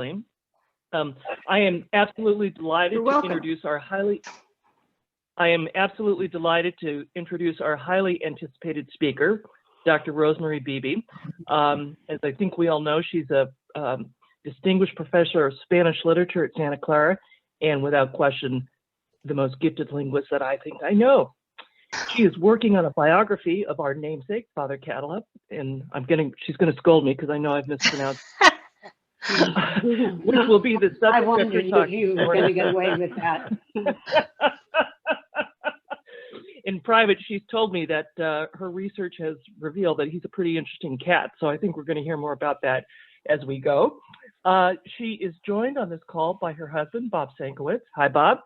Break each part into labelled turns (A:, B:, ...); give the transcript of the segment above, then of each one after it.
A: I am absolutely delighted to introduce our highly anticipated speaker, Dr. Rosemary Beebe. As I think we all know, she's a distinguished professor of Spanish literature at Santa Clara, and without question, the most gifted linguist that I think I know. She is working on a biography of our namesake, Father Catala, and she's going to scold me because I know I've mispronounced. Which will be the subject
B: I
A: of
B: wondered
A: your talk.
B: if you were going to get away with that.
A: In private, she's told me that her research has revealed that he's a pretty interesting cat, so I think we're going to hear more about that as we go. She is joined on this call by her husband, Bob Sankiewicz. Hi, Bob,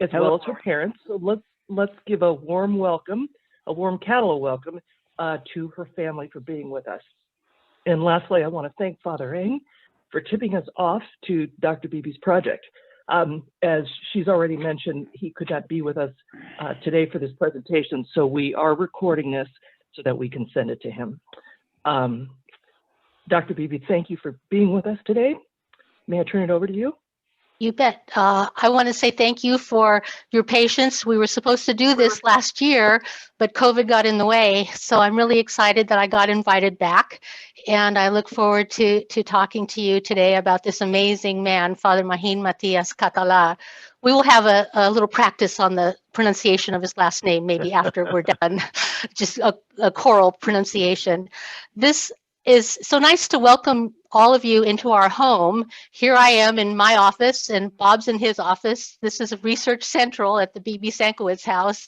A: as well as her parents. So let's give a warm welcome, a warm Catala welcome to her family for being with us. And lastly, I want to thank Father Eng for tipping us off to Dr. Beebe's project. As she's already mentioned, he could not be with us today for this presentation, so we are recording this so that we can send it to him. Dr. Beebe, thank you for being with us today. May I turn it over to you?
C: You bet. I want to say thank you for your patience. We were supposed to do this last year, but COVID got in the way. So I'm really excited that I got invited back. And I look forward to talking to you today about this amazing man, Father Mahin Matias Catala. We will have a little practice on the pronunciation of his last name, maybe after we're done, just a choral pronunciation. This is so nice to welcome all of you into our home. Here I am in my office and Bob's in his office. This is a research central at the Beebe Sankiewicz house.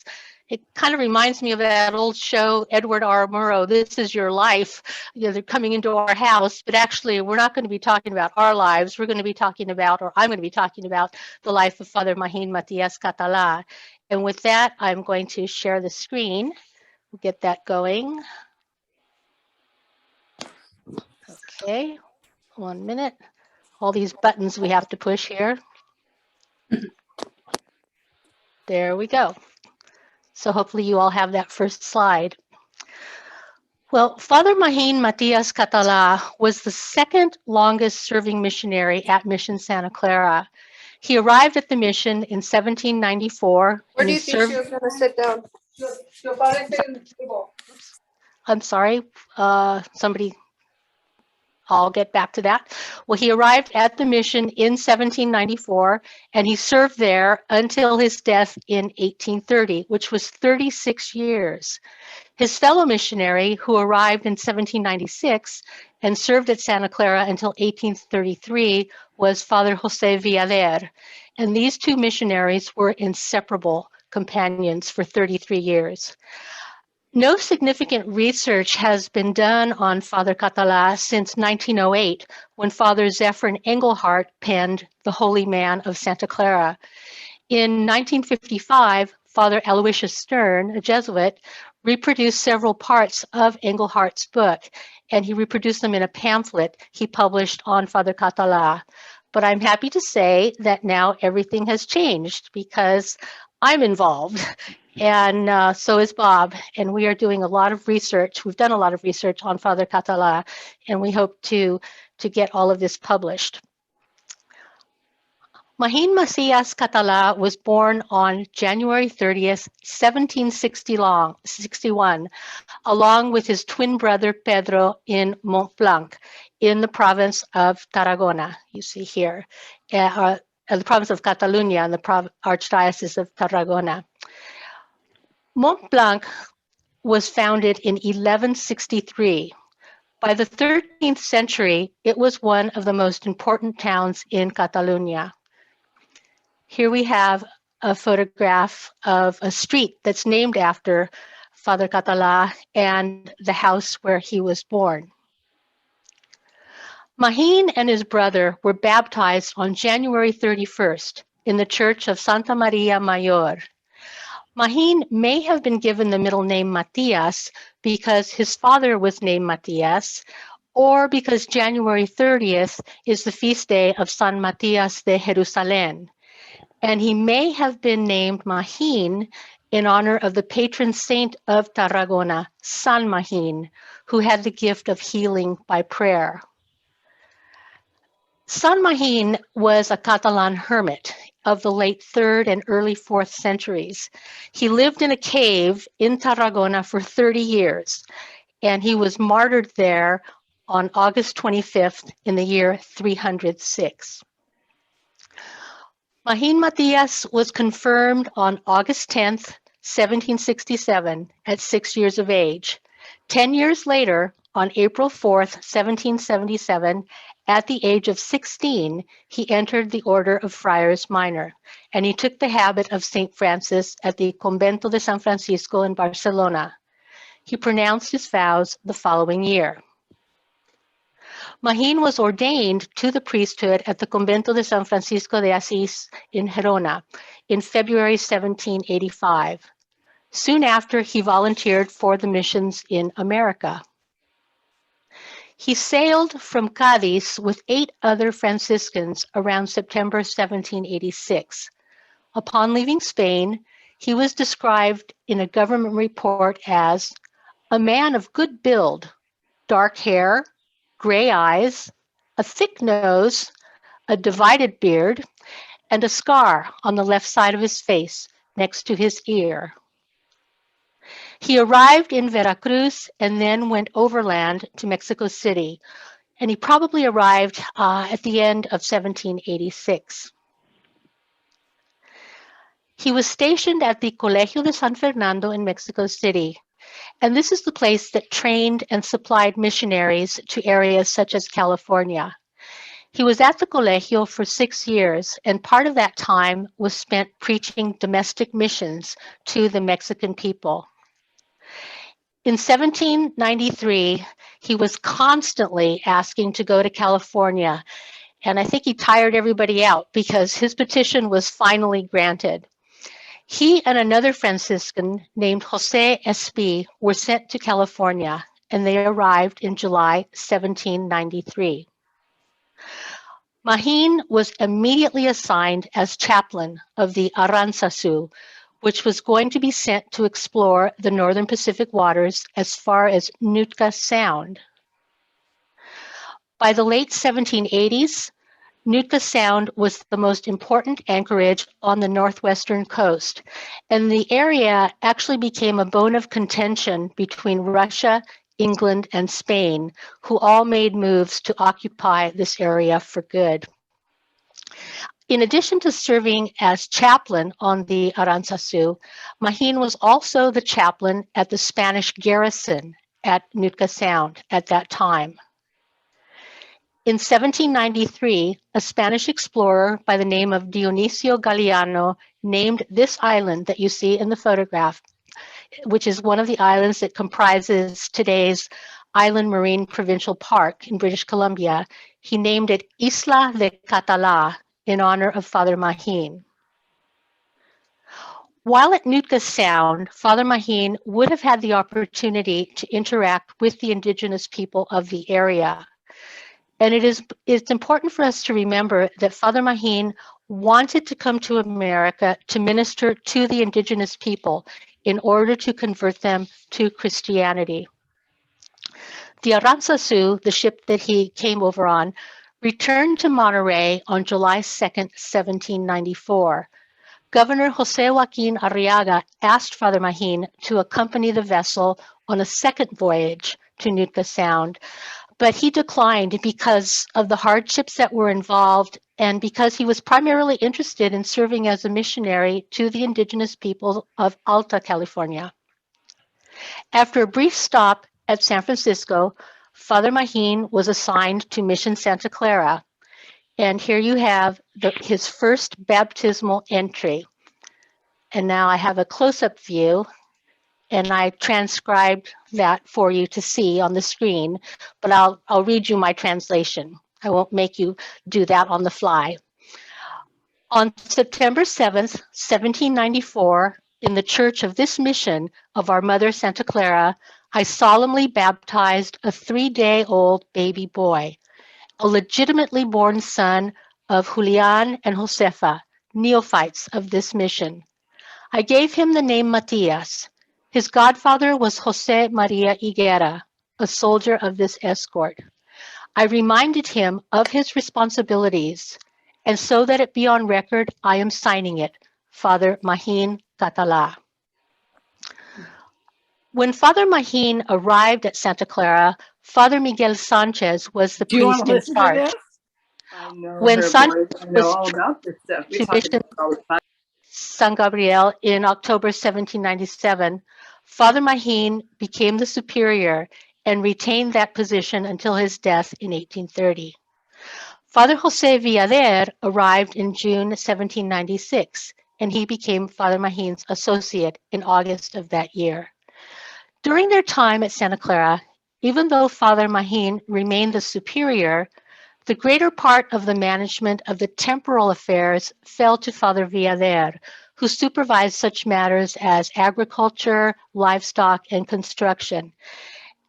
C: It kind of reminds me of that old show, Edward R. Murrow, This Is Your Life. You know, they're coming into our house, but actually we're not going to be talking about our lives. We're going to be talking about, or I'm going to be talking about the life of Father Mahin Matias Catala. And with that, I'm going to share the screen. We'll get that going. Okay, 1 minute. All these buttons we have to push here. There we go. So hopefully you all have that first slide. Well, Father Mahin Matias Catala was the second longest serving missionary at Mission Santa Clara. He arrived at the mission in 1794.
D: Where do you think she was going to sit down?
C: I'm sorry, somebody. I'll get back to that. Well, he arrived at the mission in 1794, and he served there until his death in 1830, which was 36 years. His fellow missionary, who arrived in 1796 and served at Santa Clara until 1833, was Father Jose Villader. And these two missionaries were inseparable companions for 33 years. No significant research has been done on Father Catala since 1908, when Father Zephyrin Engelhardt penned The Holy Man of Santa Clara. In 1955, Father Aloysius Stern, a Jesuit, reproduced several parts of Engelhardt's book, and he reproduced them in a pamphlet he published on Father Catala. But I'm happy to say that now everything has changed because I'm involved. And so is Bob, and we are doing a lot of research. We've done a lot of research on Father Catala, and we hope to get all of this published. Mahin Matias Catala was born on January 30th, 1761, along with his twin brother Pedro in Montblanc, in the province of Tarragona, you see here, the province of Catalonia and the Archdiocese of Tarragona. Montblanc was founded in 1163. By the 13th century, it was one of the most important towns in Catalonia. Here we have a photograph of a street that's named after Father Catala and the house where he was born. Mahin and his brother were baptized on January 31st in the church of Santa Maria Mayor. Mahin may have been given the middle name Matias because his father was named Matias, or because January 30th is the feast day of San Matias de Jerusalén. And he may have been named Mahin in honor of the patron saint of Tarragona, San Mahin, who had the gift of healing by prayer. San Mahin was a Catalan hermit of the late 3rd and early 4th centuries. He lived in a cave in Tarragona for 30 years, and he was martyred there on August 25th in the year 306. Mahin Matias was confirmed on August 10th, 1767, at 6 years of age. 10 years later, on April 4th, 1777, at the age of 16, he entered the Order of Friars Minor, and he took the habit of St. Francis at the Convento de San Francisco in Barcelona. He pronounced his vows the following year. Mahin was ordained to the priesthood at the Convento de San Francisco de Asís in Gerona in February 1785. Soon after, he volunteered for the missions in America. He sailed from Cadiz with 8 other Franciscans around September 1786. Upon leaving Spain, he was described in a government report as a man of good build, dark hair, gray eyes, a thick nose, a divided beard, and a scar on the left side of his face next to his ear. He arrived in Veracruz and then went overland to Mexico City, and he probably arrived at the end of 1786. He was stationed at the Colegio de San Fernando in Mexico City, and this is the place that trained and supplied missionaries to areas such as California. He was at the Colegio for 6 years, and part of that time was spent preaching domestic missions to the Mexican people. In 1793, he was constantly asking to go to California, and I think he tired everybody out because his petition was finally granted. He and another Franciscan named Jose Espí were sent to California, and they arrived in July 1793. Mahin was immediately assigned as chaplain of the Aranzazu, which was going to be sent to explore the northern Pacific waters as far as Nootka Sound. By the late 1780s, Nootka Sound was the most important anchorage on the northwestern coast, and the area actually became a bone of contention between Russia, England, and Spain, who all made moves to occupy this area for good. In addition to serving as chaplain on the Aranzazu, Mahin was also the chaplain at the Spanish garrison at Nootka Sound at that time. In 1793, a Spanish explorer by the name of Dionisio Galeano named this island that you see in the photograph, which is one of the islands that comprises today's Island Marine Provincial Park in British Columbia. He named it Isla de Catala in honor of Father Mahin. While at Nootka Sound, Father Mahin would have had the opportunity to interact with the indigenous people of the area. And it's important for us to remember that Father Mahin wanted to come to America to minister to the indigenous people in order to convert them to Christianity. The Aranzazu, the ship that he came over on, returned to Monterey on July 2nd, 1794. Governor Jose Joaquin Arriaga asked Father Mahin to accompany the vessel on a second voyage to Nootka Sound, but he declined because of the hardships that were involved and because he was primarily interested in serving as a missionary to the indigenous people of Alta California. After a brief stop at San Francisco, Father Mahin was assigned to Mission Santa Clara. And here you have his first baptismal entry. And now I have a close-up view, and I transcribed that for you to see on the screen, but I'll read you my translation. I won't make you do that on the fly. On September 7th, 1794, in the church of this mission of our Mother Santa Clara, I solemnly baptized a 3-day-old baby boy, a legitimately born son of Julian and Josefa, neophytes of this mission. I gave him the name Matias. His godfather was Jose Maria Higuera, a soldier of this escort. I reminded him of his responsibilities, and so that it be on record, I am signing it, Father Mahin Catala. When Father Mahin arrived at Santa Clara, Father Miguel Sanchez was the
B: Do you want
C: priest
B: to
C: in
B: listen to
C: charge.
B: this? I know
C: When
B: her
C: Sanchez
B: boys. I know
C: was
B: all about this stuff. We
C: to
B: talk
C: mission
B: about it all the time.
C: San Gabriel in October 1797, Father Mahin became the superior and retained that position until his death in 1830. Father Jose Villader arrived in June 1796, and he became Father Mahin's associate in August of that year. During their time at Santa Clara, even though Father Mahin remained the superior, the greater part of the management of the temporal affairs fell to Father Villader, who supervised such matters as agriculture, livestock, and construction.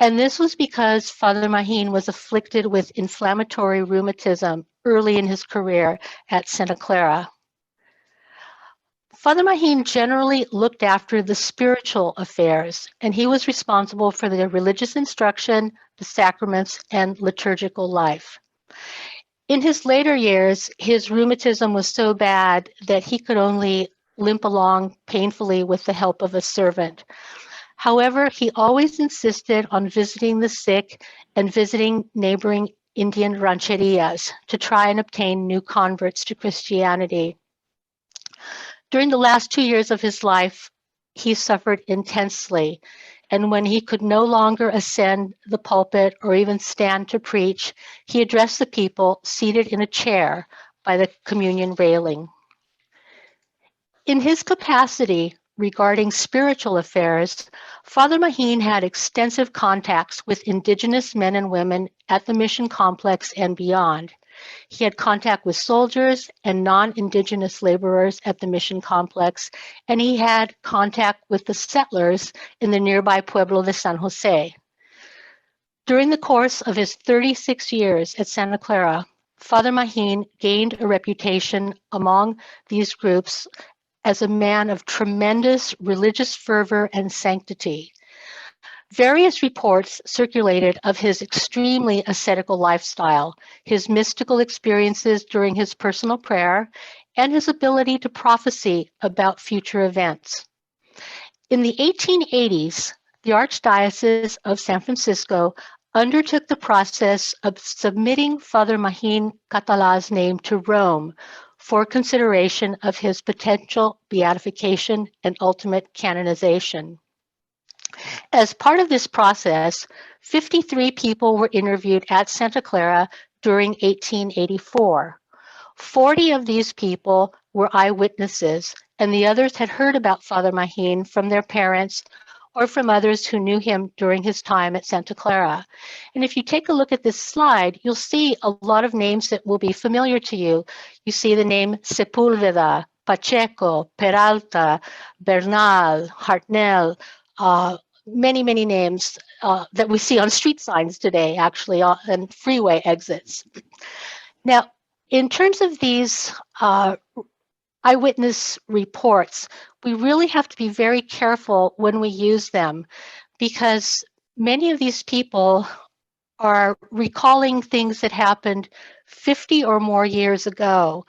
C: And this was because Father Mahin was afflicted with inflammatory rheumatism early in his career at Santa Clara. Father Mahin generally looked after the spiritual affairs, and he was responsible for the religious instruction, the sacraments, and liturgical life. In his later years, his rheumatism was so bad that he could only limp along painfully with the help of a servant. However, he always insisted on visiting the sick and visiting neighboring Indian rancherias to try and obtain new converts to Christianity. During the last 2 years of his life, he suffered intensely, and when he could no longer ascend the pulpit or even stand to preach, he addressed the people seated in a chair by the communion railing. In his capacity regarding spiritual affairs, Father Mahin had extensive contacts with indigenous men and women at the mission complex and beyond. He had contact with soldiers and non-indigenous laborers at the mission complex, and he had contact with the settlers in the nearby Pueblo de San Jose. During the course of his 36 years at Santa Clara, Father Mahin gained a reputation among these groups as a man of tremendous religious fervor and sanctity. Various reports circulated of his extremely ascetical lifestyle, his mystical experiences during his personal prayer, and his ability to prophesy about future events. In the 1880s, the Archdiocese of San Francisco undertook the process of submitting Father Mahin Catala's name to Rome for consideration of his potential beatification and ultimate canonization. As part of this process, 53 people were interviewed at Santa Clara during 1884. 40 of these people were eyewitnesses, and the others had heard about Father Mahin from their parents or from others who knew him during his time at Santa Clara. And if you take a look at this slide, you'll see a lot of names that will be familiar to you. You see the name Sepúlveda, Pacheco, Peralta, Bernal, Hartnell, many, many names that we see on street signs today, actually, and freeway exits. Now, in terms of these eyewitness reports, we really have to be very careful when we use them, because many of these people are recalling things that happened 50 or more years ago.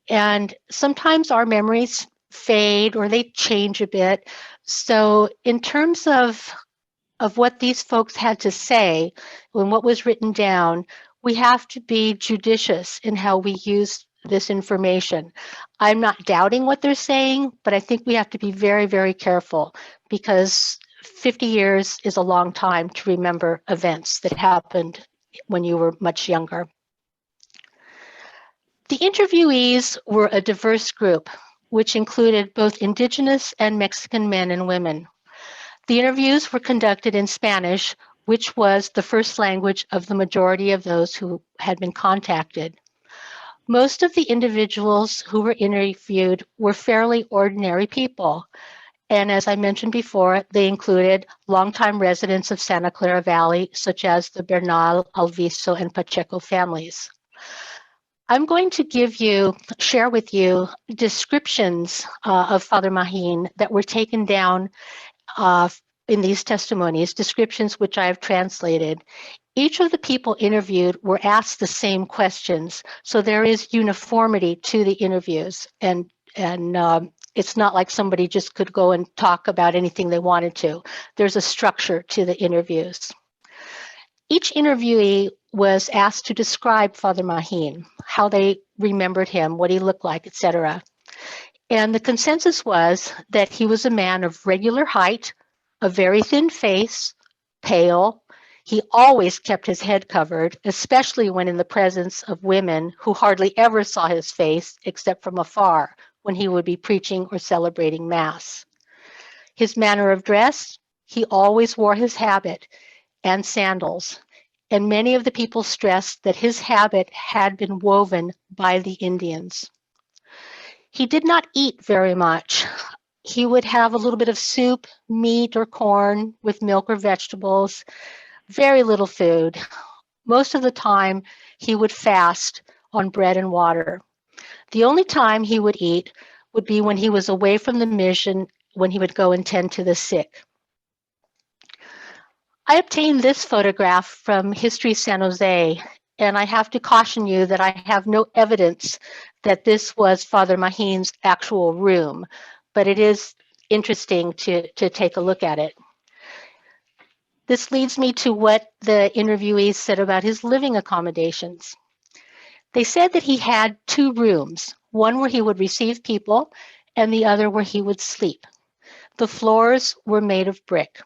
C: And sometimes our memories fade or they change a bit. So in terms of what these folks had to say and what was written down, we have to be judicious in how we use this information. I'm not doubting what they're saying, but I think we have to be very, very careful, because 50 years is a long time to remember events that happened when you were much younger. The interviewees were a diverse group, which included both Indigenous and Mexican men and women. The interviews were conducted in Spanish, which was the first language of the majority of those who had been contacted. Most of the individuals who were interviewed were fairly ordinary people. And as I mentioned before, they included longtime residents of Santa Clara Valley, such as the Bernal, Alviso, and Pacheco families. I'm going to share with you descriptions of Father Mahin that were taken down in these testimonies, descriptions which I have translated. Each of the people interviewed were asked the same questions, so there is uniformity to the interviews, and it's not like somebody just could go and talk about anything they wanted to. There's a structure to the interviews. Each interviewee was asked to describe Father Mahin, how they remembered him, what he looked like, etc. And the consensus was that he was a man of regular height, a very thin face, pale. He always kept his head covered, especially when in the presence of women who hardly ever saw his face except from afar when he would be preaching or celebrating Mass. His manner of dress, he always wore his habit and sandals, and many of the people stressed that his habit had been woven by the Indians. He did not eat very much. He would have a little bit of soup, meat or corn with milk or vegetables, very little food. Most of the time, he would fast on bread and water. The only time he would eat would be when he was away from the mission, when he would go and tend to the sick. I obtained this photograph from History San Jose, and I have to caution you that I have no evidence that this was Father Mahin's actual room, but it is interesting to take a look at it. This leads me to what the interviewees said about his living accommodations. They said that he had two rooms, one where he would receive people and the other where he would sleep. The floors were made of brick.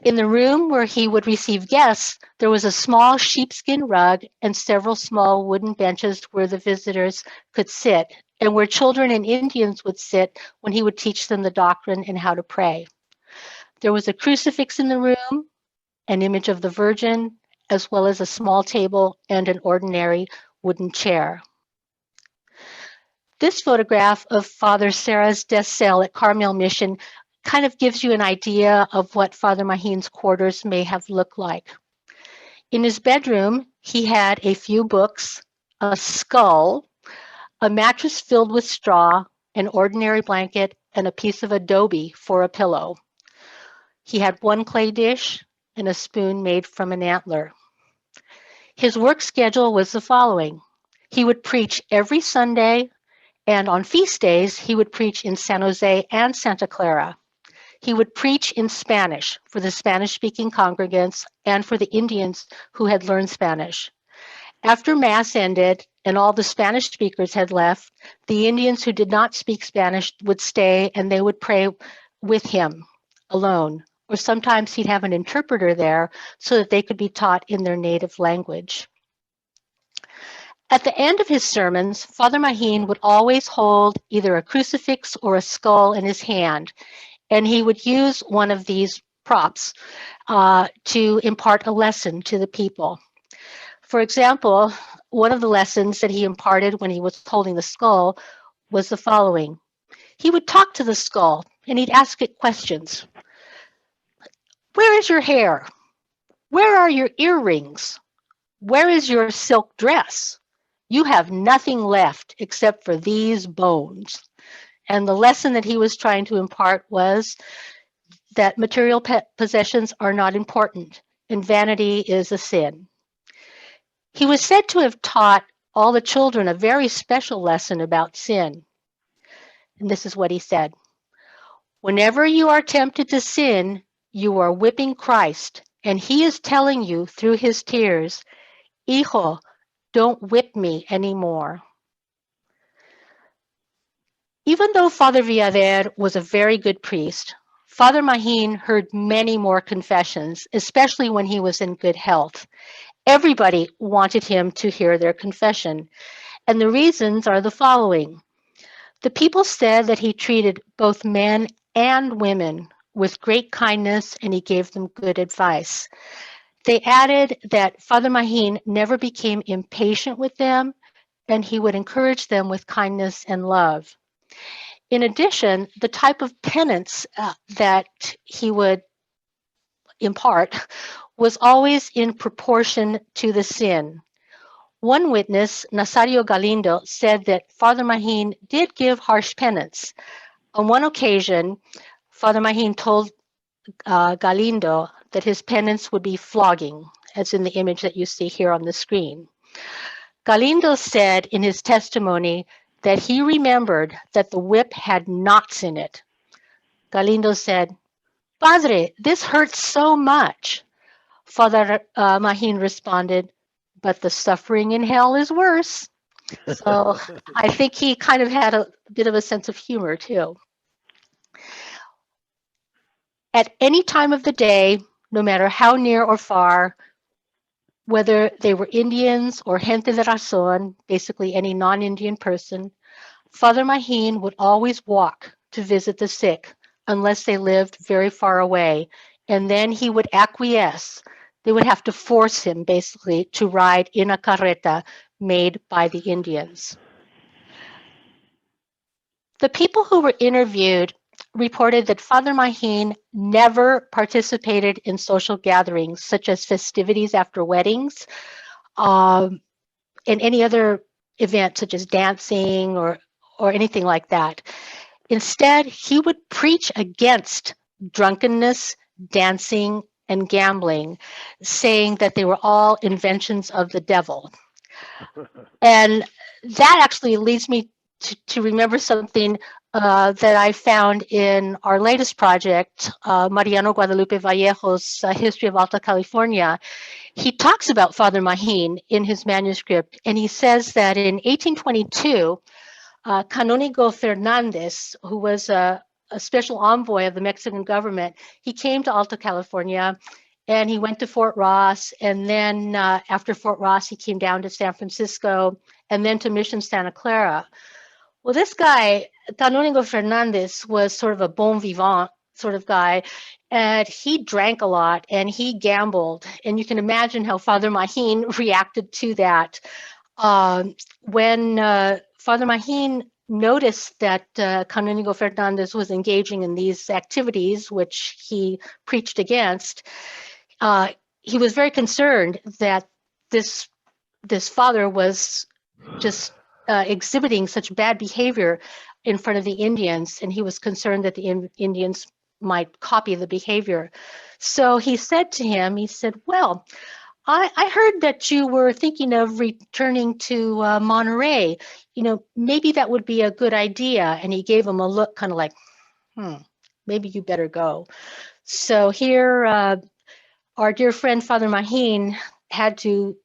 C: In the room where he would receive guests, there was a small sheepskin rug and several small wooden benches where the visitors could sit, and where children and Indians would sit when he would teach them the doctrine and how to pray. There was a crucifix in the room, an image of the Virgin, as well as a small table and an ordinary wooden chair. This photograph of Father Serra's death cell at Carmel Mission kind of gives you an idea of what Father Mahin's quarters may have looked like. In his bedroom, he had a few books, a skull, a mattress filled with straw, an ordinary blanket, and a piece of adobe for a pillow. He had one clay dish and a spoon made from an antler. His work schedule was the following. He would preach every Sunday, and on feast days, he would preach in San Jose and Santa Clara. He would preach in Spanish for the Spanish-speaking congregants and for the Indians who had learned Spanish. After Mass ended and all the Spanish speakers had left, the Indians who did not speak Spanish would stay and they would pray with him alone. Or sometimes he'd have an interpreter there so that they could be taught in their native language. At the end of his sermons, Father Mahin would always hold either a crucifix or a skull in his hand, and he would use one of these props to impart a lesson to the people. For example, one of the lessons that he imparted when he was holding the skull was the following. He would talk to the skull and he'd ask it questions. Where is your hair? Where are your earrings? Where is your silk dress? You have nothing left except for these bones. And the lesson that he was trying to impart was that material possessions are not important and vanity is a sin. He was said to have taught all the children a very special lesson about sin. And this is what he said. Whenever you are tempted to sin, you are whipping Christ, and he is telling you through his tears, Hijo, don't whip me anymore. Even though Father Villader was a very good priest, Father Mahin heard many more confessions, especially when he was in good health. Everybody wanted him to hear their confession, and the reasons are the following. The people said that he treated both men and women with great kindness and he gave them good advice. They added that Father Mahin never became impatient with them and he would encourage them with kindness and love. In addition, the type of penance that he would impart was always in proportion to the sin. One witness, Nazario Galindo, said that Father Mahin did give harsh penance. On one occasion, Father Mahin told Galindo that his penance would be flogging, as in the image that you see here on the screen. Galindo said in his testimony that he remembered that the whip had knots in it. Galindo said, "Padre, this hurts so much." Father Mahin responded, "But the suffering in hell is worse." So I think he kind of had a bit of a sense of humor too. At any time of the day, no matter how near or far, whether they were Indians or gente de razón, basically any non-Indian person, Father Mahin would always walk to visit the sick unless they lived very far away, and then he would acquiesce. They would have to force him basically to ride in a carreta made by the Indians. The people who were interviewed reported that Father Mahin never participated in social gatherings such as festivities after weddings, and any other event such as dancing or anything like that. Instead, he would preach against drunkenness, dancing, and gambling, saying that they were all inventions of the devil. And that actually leads me to remember something that I found in our latest project, Mariano Guadalupe Vallejo's History of Alta California. He talks about Father Mahin in his manuscript, and he says that in 1822, Canónigo Fernandez, who was a special envoy of the Mexican government, he came to Alta California and he went to Fort Ross. And then after Fort Ross, he came down to San Francisco and then to Mission Santa Clara. Well, this guy, Canónigo Fernandez, was sort of a bon vivant sort of guy. And he drank a lot and he gambled. And you can imagine how Father Mahin reacted to that. When Father Mahin noticed that Canónigo Fernandez was engaging in these activities, which he preached against, he was very concerned that this father was just exhibiting such bad behavior in front of the Indians, and he was concerned that the Indians might copy the behavior. So he said to him, he said, "Well, I heard that you were thinking of returning to Monterey. Maybe that would be a good idea." And he gave him a look kind of like, maybe you better go. So here, our dear friend Father Mahin had to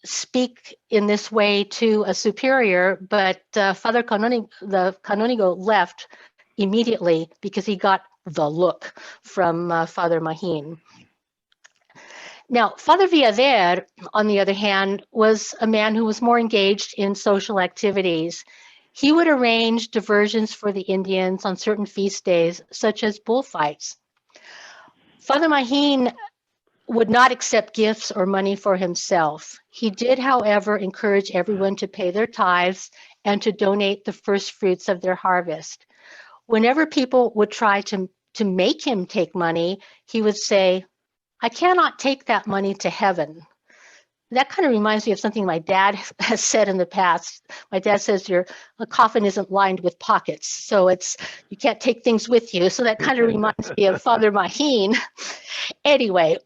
C: speak in this way to a superior, but Father Canónigo left immediately because he got the look from Father Mahin. Now, Father Villader, on the other hand, was a man who was more engaged in social activities. He would arrange diversions for the Indians on certain feast days, such as bullfights. Father Mahin would not accept gifts or money for himself. He did, however, encourage everyone to pay their tithes and to donate the first fruits of their harvest. Whenever people would try to make him take money, he would say, "I cannot take that money to heaven." That kind of reminds me of something my dad has said in the past. My dad says a coffin isn't lined with pockets, so you can't take things with you. So that kind of reminds me of Father Mahin. Anyway,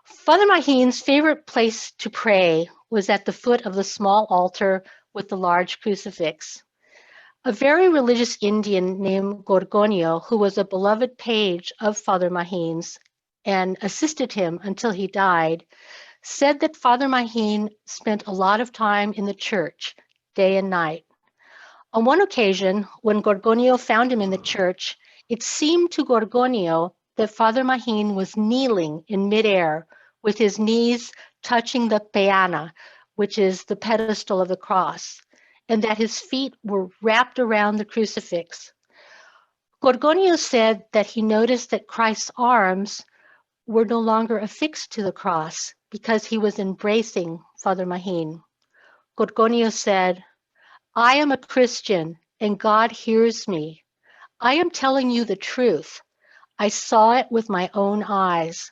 C: Father Mahin's favorite place to pray was at the foot of the small altar with the large crucifix. A very religious Indian named Gorgonio, who was a beloved page of Father Mahin's and assisted him until he died, said that Father Mahin spent a lot of time in the church, day and night. On one occasion, when Gorgonio found him in the church, it seemed to Gorgonio that Father Mahin was kneeling in midair with his knees touching the peana, which is the pedestal of the cross, and that his feet were wrapped around the crucifix. Gorgonio said that he noticed that Christ's arms were no longer affixed to the cross because he was embracing Father Mahin. Gorgonio said, "I am a Christian and God hears me. I am telling you the truth. I saw it with my own eyes.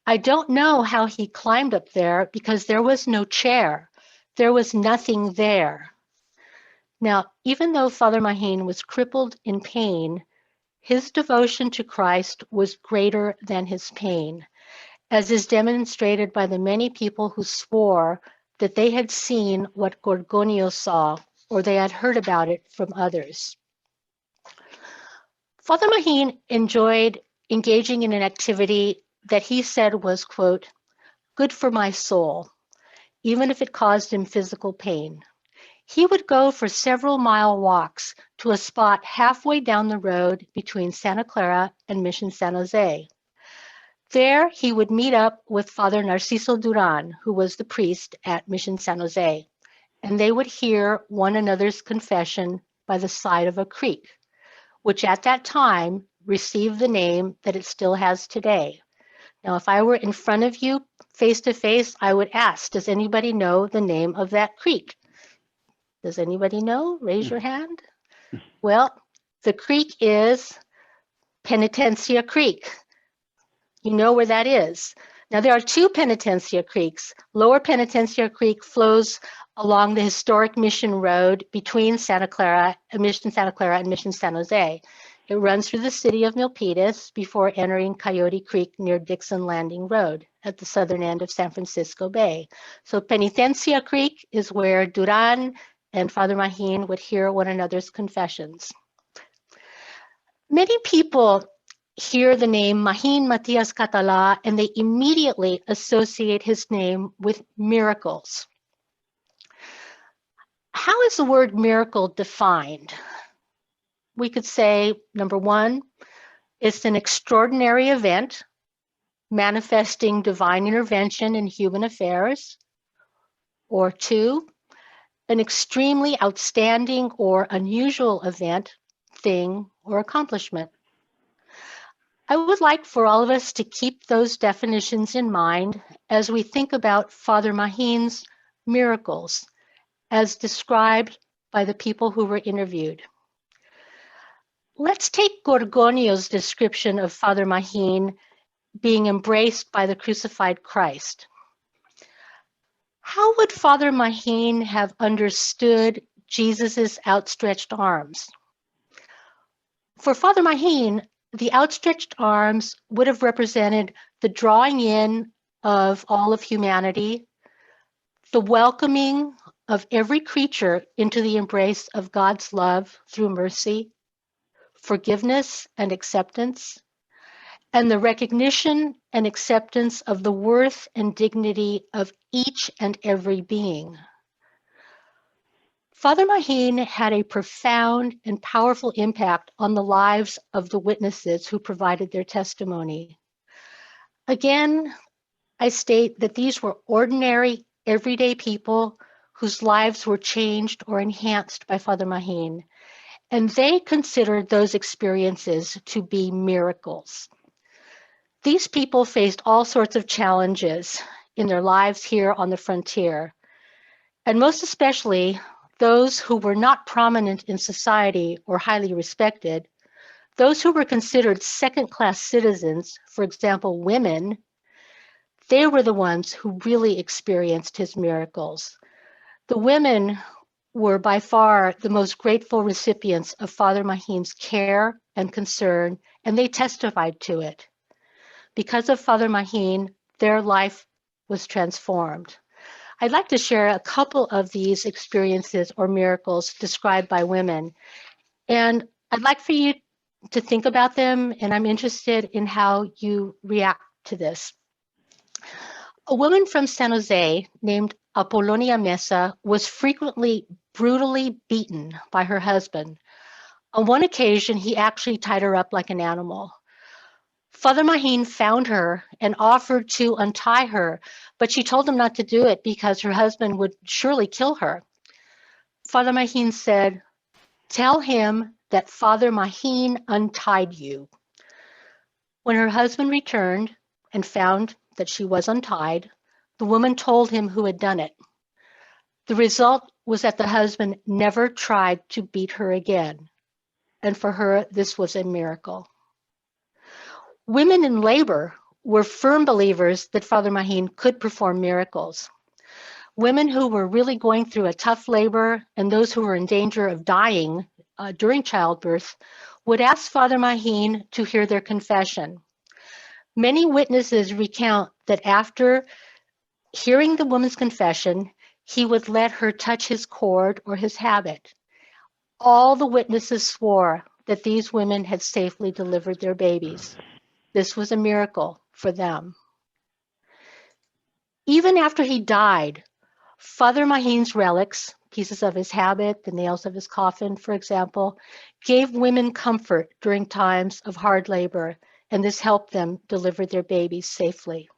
C: I don't know how he climbed up there because there was no chair. There was nothing there." Now, even though Father Mahin was crippled in pain, his devotion to Christ was greater than his pain. as is demonstrated by the many people who swore that they had seen what Gorgonio saw, or they had heard about it from others. Father Maheen enjoyed engaging in an activity that he said was, quote, good for my soul, even if it caused him physical pain. He would go for several mile walks to a spot halfway down the road between Santa Clara and Mission San Jose. There, he would meet up with Father Narciso Duran, who was the priest at Mission San Jose, and they would hear one another's confession by the side of a creek, which at that time received the name that it still has today. Now, if I were in front of you face to face, I would ask, does anybody know the name of that creek? Does anybody know? Raise your hand. Well, the creek is Penitencia Creek. You know where that is. Now, there are two Penitencia Creeks. Lower Penitencia Creek flows along the historic Mission Road between Mission Santa Clara and Mission San Jose. It runs through the city of Milpitas before entering Coyote Creek near Dixon Landing Road at the southern end of San Francisco Bay. So Penitencia Creek is where Duran and Father Maheen would hear one another's confessions. Many people hear the name Maheen Matias Catala and they immediately associate his name with miracles. How is the word miracle defined? We could say, number one, it's an extraordinary event manifesting divine intervention in human affairs. Or two, an extremely outstanding or unusual event, thing, or accomplishment. I would like for all of us to keep those definitions in mind as we think about Father Maheen's miracles as described by the people who were interviewed. Let's take Gorgonio's description of Father Maheen being embraced by the crucified Christ. How would Father Maheen have understood Jesus's outstretched arms? For Father Maheen, the outstretched arms would have represented the drawing in of all of humanity, the welcoming of every creature into the embrace of God's love through mercy, forgiveness and acceptance, and the recognition and acceptance of the worth and dignity of each and every being. Father Maheen had a profound and powerful impact on the lives of the witnesses who provided their testimony. Again, I state that these were ordinary, everyday people whose lives were changed or enhanced by Father Maheen, and they considered those experiences to be miracles. These people faced all sorts of challenges in their lives here on the frontier, and most especially those who were not prominent in society or highly respected, those who were considered second-class citizens, for example, women, they were the ones who really experienced his miracles. The women were by far the most grateful recipients of Father Maheen's care and concern, and they testified to it. Because of Father Maheen, their life was transformed. I'd like to share a couple of these experiences or miracles described by women. And I'd like for you to think about them, and I'm interested in how you react to this. A woman from San Jose named Apolonia Mesa was frequently brutally beaten by her husband. On one occasion, he actually tied her up like an animal. Father Maheen found her and offered to untie her, but she told him not to do it because her husband would surely kill her. Father Maheen said, "Tell him that Father Maheen untied you." When her husband returned and found that she was untied, the woman told him who had done it. The result was that the husband never tried to beat her again, and for her, this was a miracle. Women in labor were firm believers that Father Maheen could perform miracles. Women who were really going through a tough labor and those who were in danger of dying during childbirth would ask Father Maheen to hear their confession. Many witnesses recount that after hearing the woman's confession, he would let her touch his cord or his habit. All the witnesses swore that these women had safely delivered their babies. This was a miracle for them. Even after he died, Father Mahin's relics, pieces of his habit, the nails of his coffin, for example, gave women comfort during times of hard labor, and this helped them deliver their babies safely.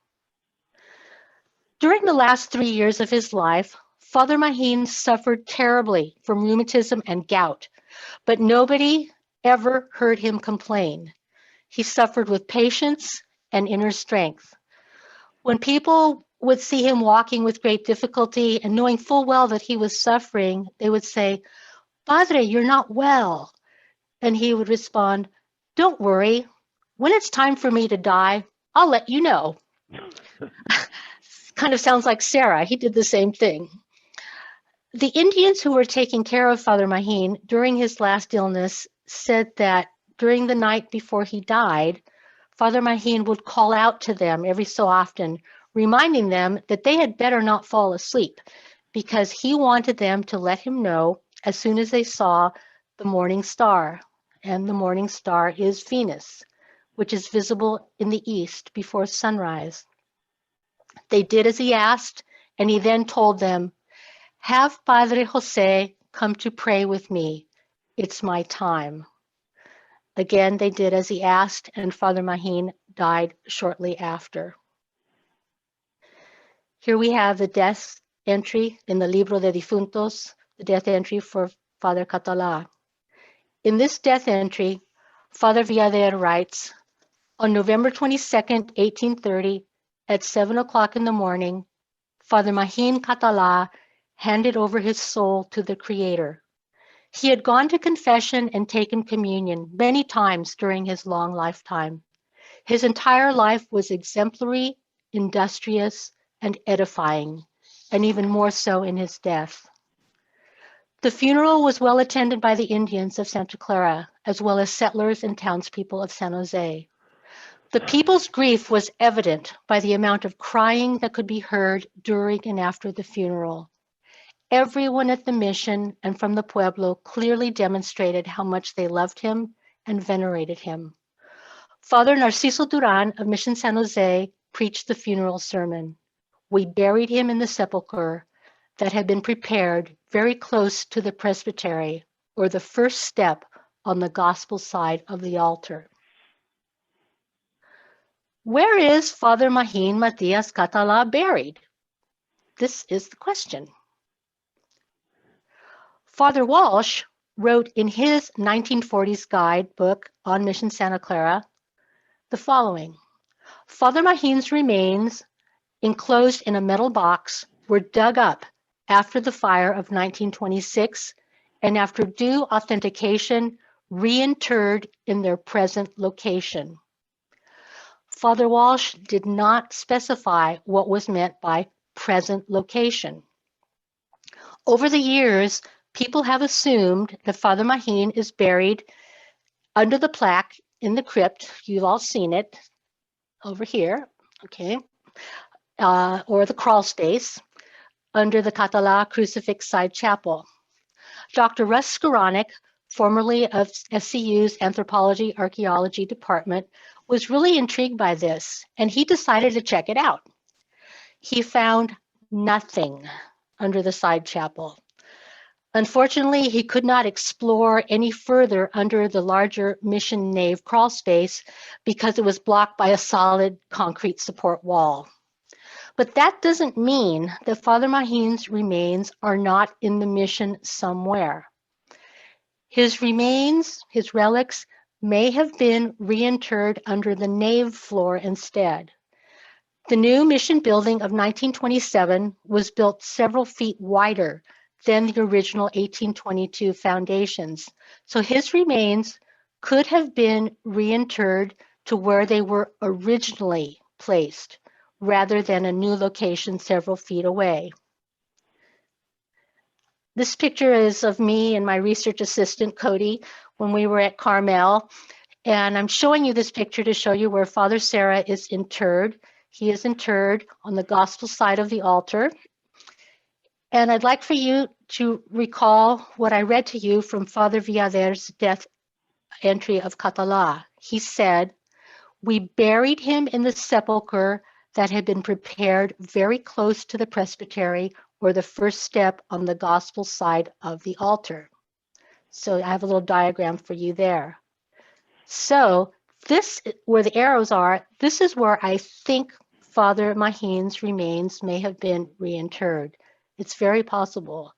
C: During the last 3 years of his life, Father Mahin suffered terribly from rheumatism and gout, but nobody ever heard him complain. He suffered with patience and inner strength. When people would see him walking with great difficulty and knowing full well that he was suffering, they would say, "Padre, you're not well." And he would respond, "Don't worry. When it's time for me to die, I'll let you know." Kind of sounds like Sarah. He did the same thing. The Indians who were taking care of Father Mahin during his last illness said that during the night before he died, Father Mahin would call out to them every so often, reminding them that they had better not fall asleep because he wanted them to let him know as soon as they saw the morning star. And the morning star is Venus, which is visible in the east before sunrise. They did as he asked, and he then told them, "Have Padre Jose come to pray with me. It's my time." Again, they did as he asked, and Father Mahin died shortly after. Here we have the death entry in the Libro de Difuntos, the death entry for Father Catala. In this death entry, Father Villader writes, "On November 22nd, 1830, at 7 o'clock in the morning, Father Mahin Catala handed over his soul to the Creator. He had gone to confession and taken communion many times during his long lifetime. His entire life was exemplary, industrious, and edifying, and even more so in his death. The funeral was well attended by the Indians of Santa Clara, as well as settlers and townspeople of San Jose. The people's grief was evident by the amount of crying that could be heard during and after the funeral. Everyone at the mission and from the pueblo clearly demonstrated how much they loved him and venerated him. Father Narciso Duran of Mission San Jose preached the funeral sermon. We buried him in the sepulchre that had been prepared very close to the presbytery, or the first step on the gospel side of the altar." Where is Father Mahin Matias Catala buried? This is the question. Father Walsh wrote in his 1940s guidebook on Mission Santa Clara the following: "Father Mahin's remains, enclosed in a metal box, were dug up after the fire of 1926 and after due authentication, reinterred in their present location." Father Walsh did not specify what was meant by present location. Over the years, people have assumed that Father Mahin is buried under the plaque in the crypt. You've all seen it over here, okay, or the crawl space under the Catala Crucifix Side Chapel. Dr. Russ Skoranek, formerly of SCU's Anthropology Archaeology Department, was really intrigued by this, and he decided to check it out. He found nothing under the side chapel. Unfortunately, he could not explore any further under the larger mission nave crawl space because it was blocked by a solid concrete support wall. But that doesn't mean that Father Mahin's remains are not in the mission somewhere. His remains, his relics, may have been reinterred under the nave floor instead. The new mission building of 1927 was built several feet wider than the original 1822 foundations, so his remains could have been reinterred to where they were originally placed, rather than a new location several feet away. This picture is of me and my research assistant, Cody, when we were at Carmel, And I'm showing you this picture to show you where Father Sarah is interred. He is interred on the gospel side of the altar. And I'd like for you to recall what I read to you from Father Villader's death entry of Catala. He said, "We buried him in the sepulchre that had been prepared very close to the presbytery, or the first step on the gospel side of the altar." So I have a little diagram for you there. So this, where the arrows are, this is where I think Father Mahin's remains may have been reinterred. It's very possible.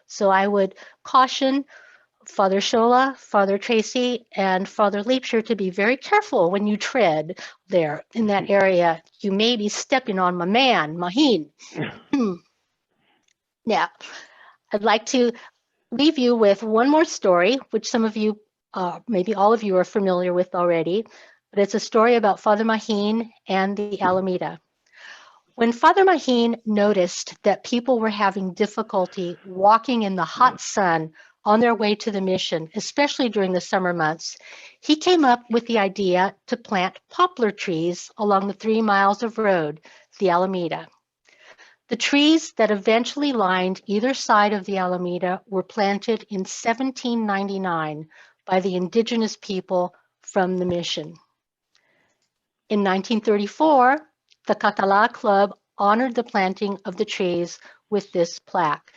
C: So I would caution Father Shola, Father Tracy, and Father Leapshire to be very careful when you tread there in that area. You may be stepping on my man, Mahin. Now, I'd like to leave you with one more story, which some of you, maybe all of you are familiar with already, but it's a story about Father Mahin and the Alameda. When Father Mahin noticed that people were having difficulty walking in the hot sun on their way to the mission, especially during the summer months, he came up with the idea to plant poplar trees along the 3 miles of road, the Alameda. The trees that eventually lined either side of the Alameda were planted in 1799 by the indigenous people from the mission. In 1934, the Catala Club honored the planting of the trees with this plaque.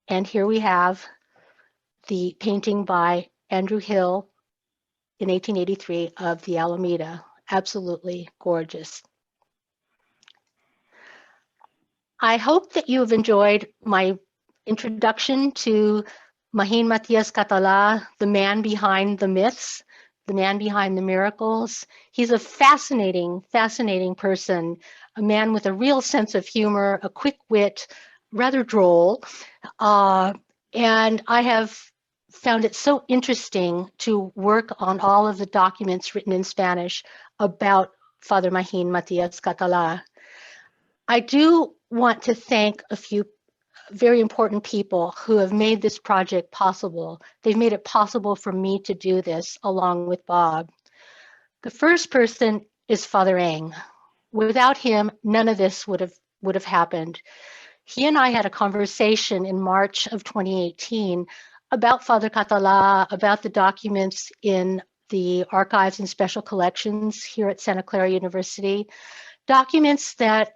C: And here we have the painting by Andrew Hill in 1883 of the Alameda. Absolutely gorgeous. I hope that you have enjoyed my introduction to Mahin Matias Catala, the man behind the myths, the man behind the miracles. He's a fascinating, fascinating person, a man with a real sense of humor, a quick wit, rather droll. And I have found it so interesting to work on all of the documents written in Spanish about Father Mahin Matias Catala. I do want to thank a few very important people who have made this project possible. They've made it possible for me to do this along with Bob. The first person is Father Eng. Without him, none of this would have happened. He and I had a conversation in March of 2018 about Father Catala, about the documents in the archives and special collections here at Santa Clara University, documents that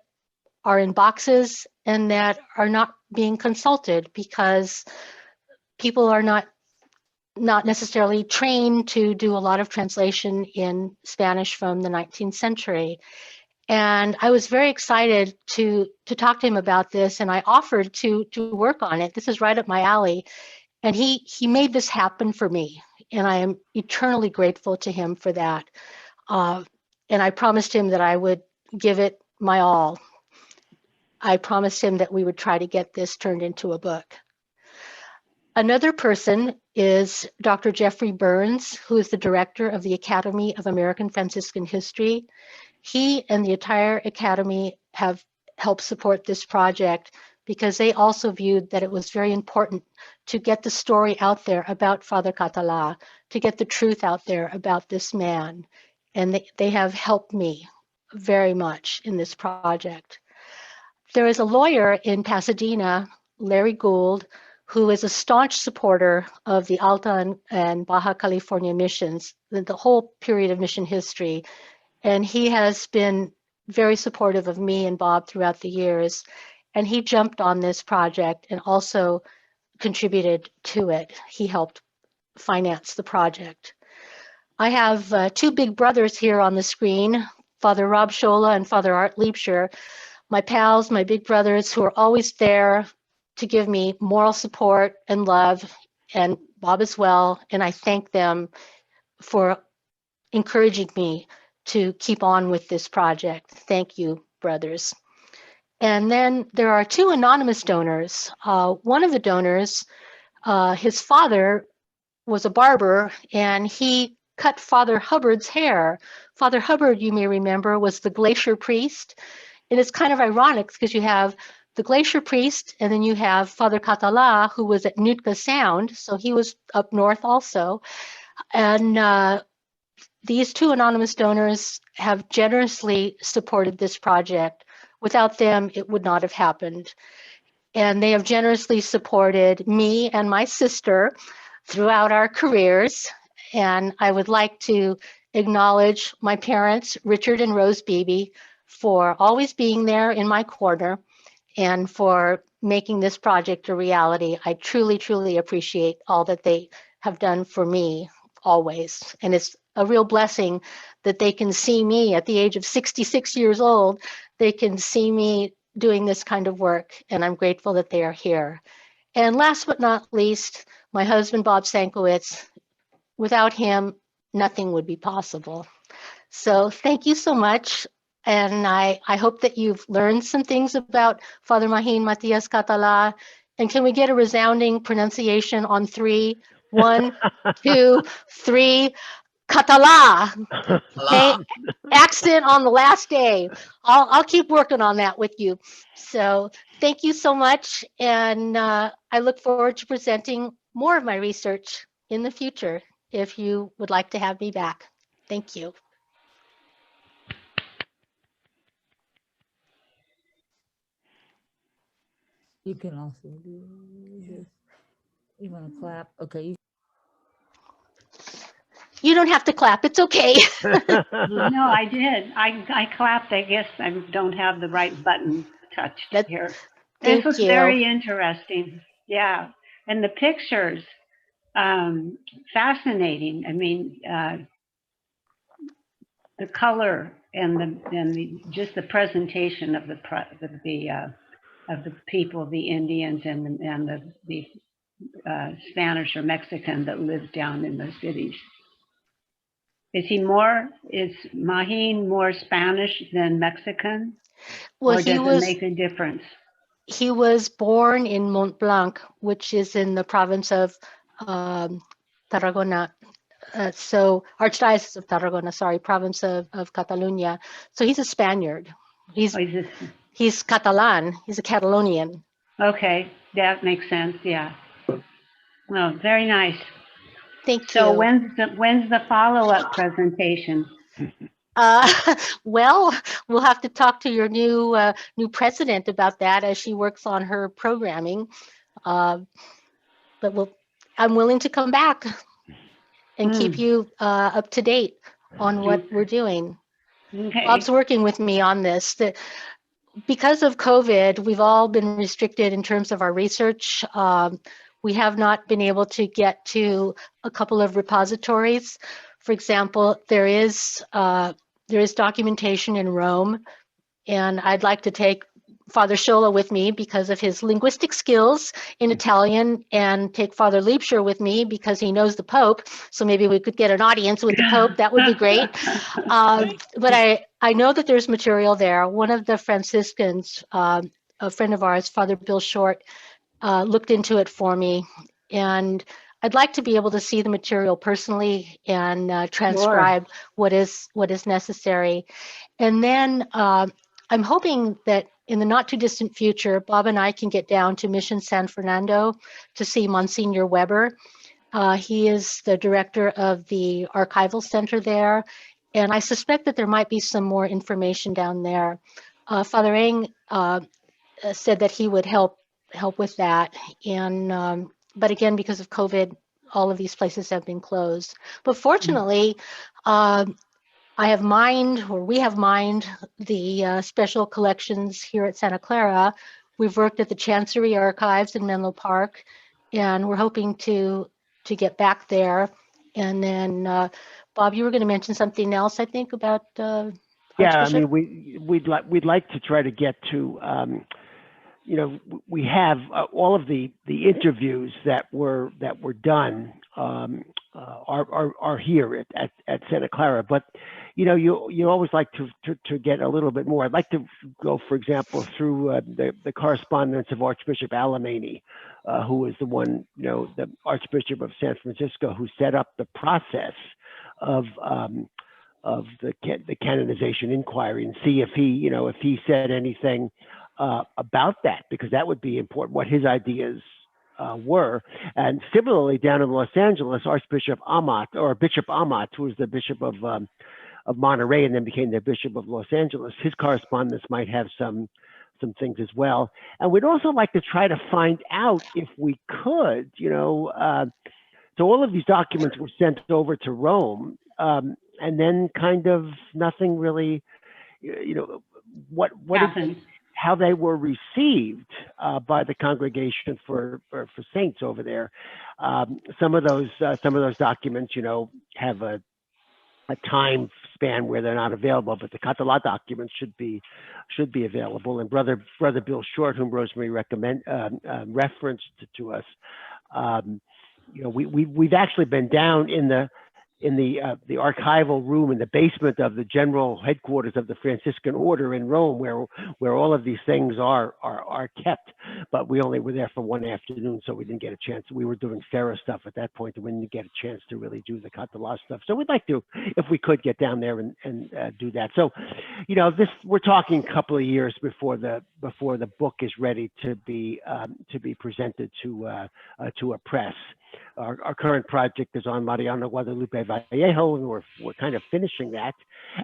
C: are in boxes and that are not being consulted because people are not necessarily trained to do a lot of translation in Spanish from the 19th century. And I was very excited to talk to him about this, and I offered to work on it. This is right up my alley. And he made this happen for me, and I am eternally grateful to him for that. And I promised him that I would give it my all. I promised him that we would try to get this turned into a book. Another person is Dr. Jeffrey Burns, who is the director of the Academy of American Franciscan History. He and the entire Academy have helped support this project because they also viewed that it was very important to get the story out there about Father Catala, to get the truth out there about this man. And they have helped me very much in this project. There is a lawyer in Pasadena, Larry Gould, who is a staunch supporter of the Alta and Baja California missions, the whole period of mission history. And he has been very supportive of me and Bob throughout the years. And he jumped on this project and also contributed to it. He helped finance the project. I have two big brothers here on the screen, Father Rob Shola and Father Art Leapshire, my pals, my big brothers who are always there to give me moral support and love, and Bob as well. And I thank them for encouraging me to keep on with this project. Thank you, brothers. And then there are two anonymous donors. One of the donors, his father was a barber, and he cut Father Hubbard's hair. Father Hubbard, you may remember, was the glacier priest. And it's kind of ironic because you have the glacier priest, and then you have Father Catala, who was at Nootka Sound, so he was up north also. And these two anonymous donors have generously supported this project. Without them, it would not have happened. And they have generously supported me and my sister throughout our careers. And I would like to acknowledge my parents, Richard and Rose Beebe, for always being there in my corner and for making this project a reality. I truly, truly appreciate all that they have done for me always. And it's a real blessing that they can see me at the age of 66 years old. They can see me doing this kind of work, and I'm grateful that they are here. And last but not least, my husband, Bob Sankowitz. Without him, nothing would be possible. So thank you so much. And I hope that you've learned some things about Father Mahin Matias Catala. And can we get a resounding pronunciation on 3? 1, 2, 3, Catala. Okay, accent on the last day. I'll keep working on that with you. So thank you so much. And I look forward to presenting more of my research in the future if you would like to have me back. Thank you.
E: You can also do this. You want to clap? Okay.
C: You don't have to clap. It's okay.
F: No, I did. I clapped. I guess I don't have the right button touched
C: That-
F: here. This
C: Thank
F: was
C: you.
F: very interesting. Yeah. And the pictures, fascinating. I mean, the color and the just the presentation of the people, the Indians and the Spanish or Mexican that live down in those cities. Is Mahin more Spanish than Mexican?
C: Well,
F: Or does it make a difference?
C: he was born in Mont Blanc, which is in the province of Tarragona. So Archdiocese of Tarragona, sorry, province of Catalonia. So he's a Spaniard. He's Catalan. He's a Catalonian.
F: Okay, that makes sense. Yeah. Well, very nice.
C: Thank you.
F: So when's the follow-up presentation?
C: Well, we'll have to talk to your new president about that as she works on her programming. But I'm willing to come back and keep you up to date on what we're doing.
F: Okay.
C: Bob's working with me on this. Because of COVID, we've all been restricted in terms of our research. We have not been able to get to a couple of repositories. For example, there is documentation in Rome, and I'd like to take Father Sciolla with me because of his linguistic skills in Italian, and take Father Liebscher with me because he knows the Pope. So maybe we could get an audience with the Pope. That would be great. But I know that there's material there. One of the Franciscans, a friend of ours, Father Bill Short, looked into it for me. And I'd like to be able to see the material personally and transcribe what is necessary. And then I'm hoping that in the not too distant future, Bob and I can get down to Mission San Fernando to see Monsignor Weber. He is the director of the archival center there. And I suspect that there might be some more information down there. Father Eng said that he would help with that. And but again, because of COVID, all of these places have been closed. But fortunately, we have mined the special collections here at Santa Clara. We've worked at the Chancery Archives in Menlo Park, and we're hoping to get back there. And then, Bob, you were going to mention something else, I think, about
G: yeah.
C: Archbishop?
G: I mean, we'd like to try to get to. You know, we have all of the interviews that were done are here at Santa Clara, but you know, you always like to get a little bit more. I'd like to go, for example, through the correspondence of Archbishop Alemany, who was the one, you know, the Archbishop of San Francisco, who set up the process of the canonization inquiry, and see if he said anything about that, because that would be important, what his ideas were. And similarly, down in Los Angeles, Archbishop Amat, or Bishop Amat, who was the Bishop of Monterey and then became the Bishop of Los Angeles, his correspondence might have some things as well. And we'd also like to try to find out if we could, so all of these documents were sent over to Rome, and then kind of nothing really, what
F: Happened.
G: how they were received by the Congregation for Saints over there. Some of those documents, have a time span where they're not available, but the Catala documents should be available. And Brother Bill Short, whom Rosemary referenced to us, we've actually been down in the archival room in the basement of the general headquarters of the Franciscan Order in Rome, where all of these things are kept. But we only were there for one afternoon, so we didn't get a chance. We were doing Sarah stuff at that point, and we didn't get a chance to really do the Catala stuff. So we'd like to, if we could, get down there and do that. So, we're talking a couple of years before the book is ready to be presented to a press. Our current project is on Mariano Guadalupe Vallejo, and we're kind of finishing that.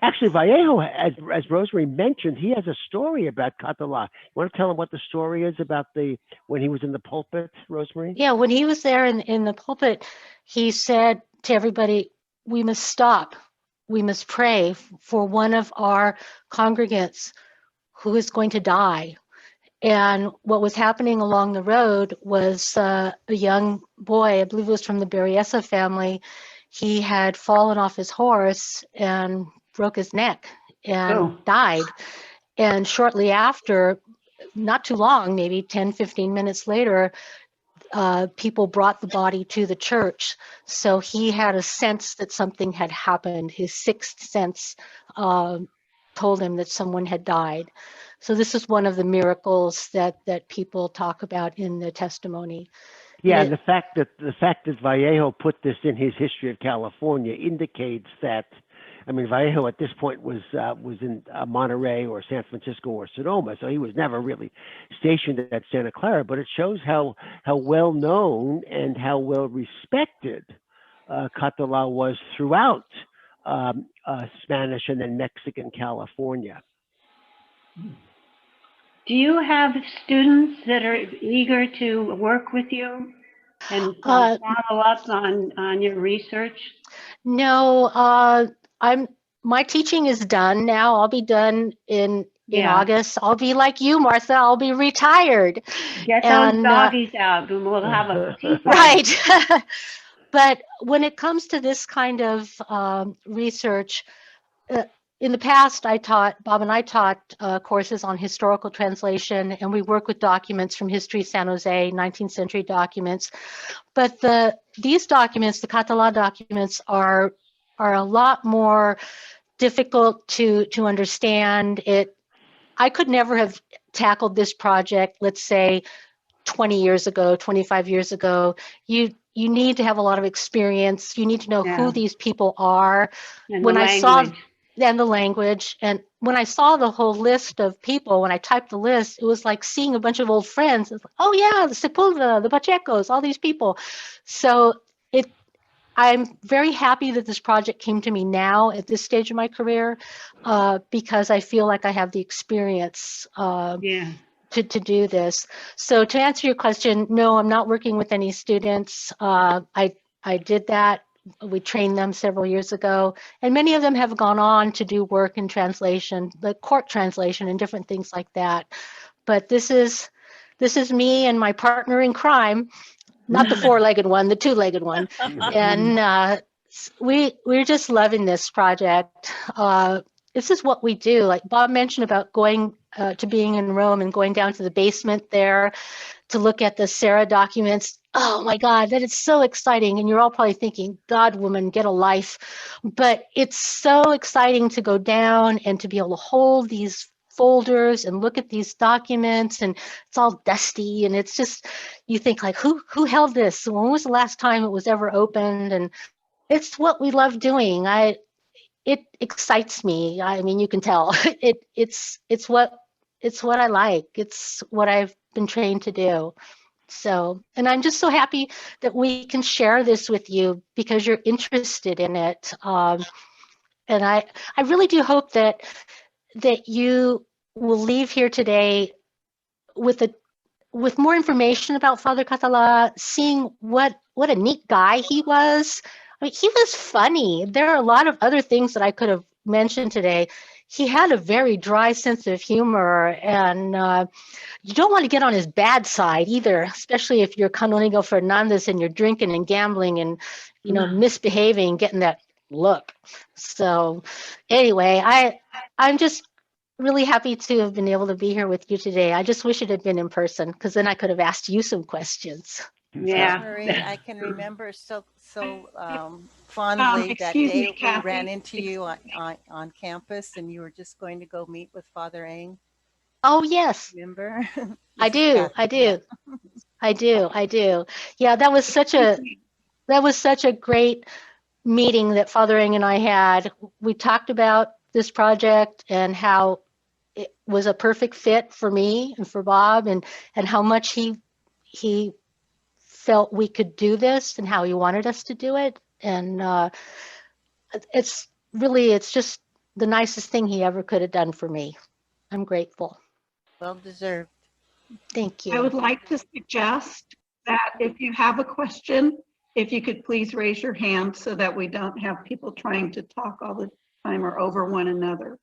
G: Actually, Vallejo, as Rosemary mentioned, he has a story about Catala. You want to tell him what the story is about when he was in the pulpit, Rosemary?
C: Yeah, when he was there in the pulpit, he said to everybody, we must stop. We must pray for one of our congregants who is going to die. And what was happening along the road was a young boy, I believe it was from the Berryessa family. He had fallen off his horse and broke his neck and died. And shortly after, not too long, maybe 10, 15 minutes later, people brought the body to the church. So he had a sense that something had happened. His sixth sense told him that someone had died. So this is one of the miracles that people talk about in the testimony.
G: Yeah, and the fact that Vallejo put this in his History of California indicates that, Vallejo at this point was in Monterey or San Francisco or Sonoma, so he was never really stationed at Santa Clara. But it shows how well known and how well respected Catala was throughout Spanish and then Mexican California.
F: Do you have students that are eager to work with you and follow up on your research?
C: No, my teaching is done now. I'll be done in August. I'll be like you, Martha. I'll be retired.
F: Get those doggies out and we'll have a tea party.
C: Right. But when it comes to this kind of research, in the past, Bob and I taught courses on historical translation, and we work with documents from History San Jose, 19th century documents. But these documents, the Catala documents, are a lot more difficult to understand. I could never have tackled this project, let's say, 20 years ago, 25 years ago. You need to have a lot of experience. You need to know who these people are.
F: And the
C: language. And when I saw the whole list of people, when I typed the list, it was like seeing a bunch of old friends. It's like, oh yeah, the Sepulveda, the Pachecos, all these people. So I'm very happy that this project came to me now at this stage of my career, because I feel like I have the experience to do this. So to answer your question, no, I'm not working with any students. I did that. We trained them several years ago, and many of them have gone on to do work in translation, the court translation and different things like that. But this is me and my partner in crime, not the four-legged one, the two-legged one. And we're just loving this project. This is what we do. Like Bob mentioned about going to being in Rome and going down to the basement there to look at the Sarah documents. Oh my God, that is so exciting. And you're all probably thinking, God, woman, get a life. But it's so exciting to go down and to be able to hold these folders and look at these documents, and it's all dusty. And it's just, you think like, who held this? When was the last time it was ever opened? And it's what we love doing. It excites me. I mean, you can tell it's what I like. It's what I've been trained to do. So, and I'm just so happy that we can share this with you because you're interested in it. And I really do hope that you will leave here today with more information about Father Catala, seeing what a neat guy he was. I mean, he was funny. There are a lot of other things that I could have mentioned today. He had a very dry sense of humor, and you don't want to get on his bad side either, especially if you're Canonigo Fernandez and you're drinking and gambling and, misbehaving, getting that look. So anyway, I'm just really happy to have been able to be here with you today. I just wish it had been in person, because then I could have asked you some questions.
F: Yeah.
H: Rosemary, I can remember so fondly that
F: Excuse
H: day
F: me,
H: we
F: Kathy.
H: ran into you on campus, and you were just going to go meet with Father Eng.
C: Oh, yes,
H: Remember?
C: I
H: This is
C: do.
H: Kathy.
C: I do. Yeah, that was such a great meeting that Father Eng and I had. We talked about this project and how it was a perfect fit for me and for Bob, and how much he felt we could do this and how he wanted us to do it. And it's just the nicest thing he ever could have done for me. I'm grateful.
H: Well deserved.
C: Thank
F: I
C: you.
F: would like to suggest that if you have a question, if you could please raise your hand so that we don't have people trying to talk all the time or over one another.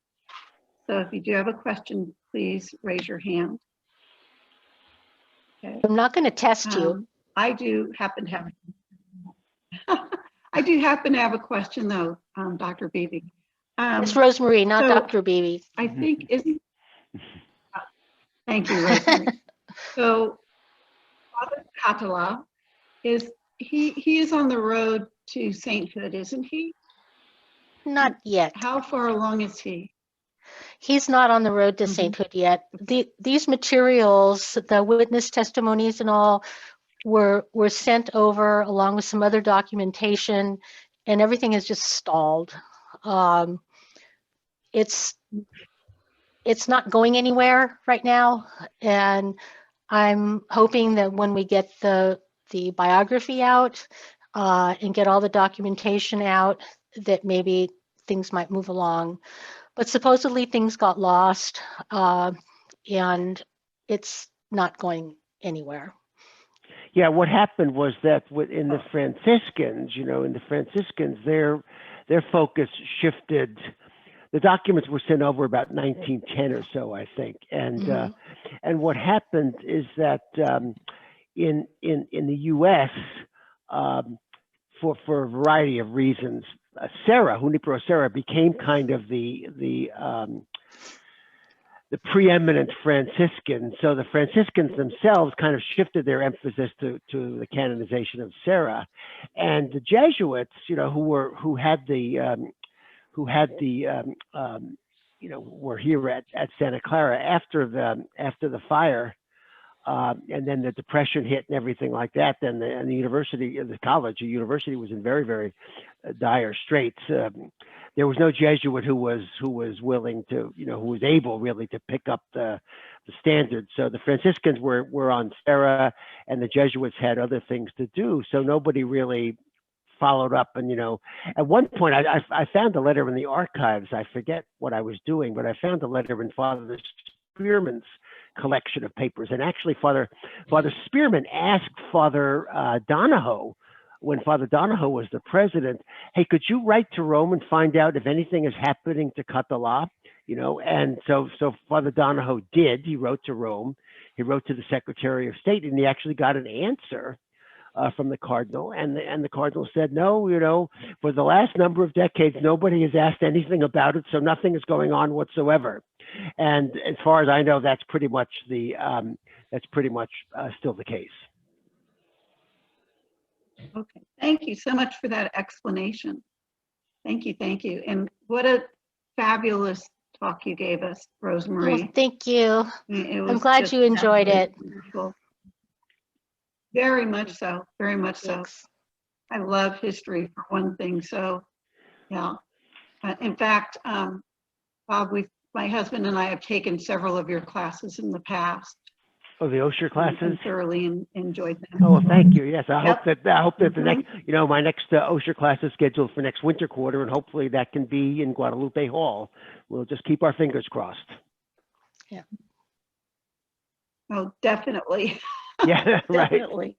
F: So if you do have a question, please raise your hand. Okay.
C: I'm not going to test you.
F: I do happen to have I do happen to have a question though, Dr. Beebe.
C: It's Rosemary, not
F: so
C: Dr. Beebe.
F: I think thank you, Rosemary. So Father Catala is he is on the road to sainthood, isn't he?
C: Not yet.
F: How far along is he?
C: He's not on the road to
F: Mhm.
C: sainthood yet. These materials, the witness testimonies and all, were sent over along with some other documentation, and everything has just stalled. It's not going anywhere right now, and I'm hoping that when we get the biography out and get all the documentation out, that maybe things might move along. But supposedly things got lost, and it's not going anywhere.
G: Yeah, what happened was that in the Franciscans, their focus shifted. The documents were sent over about 1910 or so, I think, and what happened is that in the U.S. For a variety of reasons, Serra, Junipero Serra, became kind of the preeminent Franciscan. So the Franciscans themselves kind of shifted their emphasis to the canonization of Serra, and the Jesuits, were here at Santa Clara after the fire. And then the Depression hit and everything like that. Then the university was in very, very dire straits. There was no Jesuit who was willing to, who was able really to pick up the standard. So the Franciscans were on Serra, and the Jesuits had other things to do. So nobody really followed up. And at one point I found a letter in the archives. I forget what I was doing, but I found a letter in Father Spearman's collection of papers, and actually Father Spearman asked Father Donahoe, when Father Donahoe was the president, hey, could you write to Rome and find out if anything is happening to Catala? And so Father Donahoe did. He wrote to Rome, he wrote to the Secretary of State, and he actually got an answer from the cardinal, and the cardinal said, no, for the last number of decades, nobody has asked anything about it, so nothing is going on whatsoever. And as far as I know, that's pretty much still the case.
F: Okay, thank you so much for that explanation. Thank you, and what a fabulous talk you gave us, Rosemary.
C: Well, thank you. I'm glad
F: just
C: you enjoyed it.
F: wonderful. Very much so, very much so.
C: Thanks.
F: I love history for one thing, so yeah. In fact, Bob, my husband and I have taken several of your classes in the past,
G: Oh, the Osher classes.
F: and thoroughly enjoyed them.
G: Oh, well, thank you. Yes, I
F: Yep.
G: hope that the
F: Mhm.
G: next, my next Osher class is scheduled for next winter quarter, and hopefully that can be in Guadalupe Hall. We'll just keep our fingers crossed.
F: Oh, definitely.
G: Yeah, right.
F: Definitely.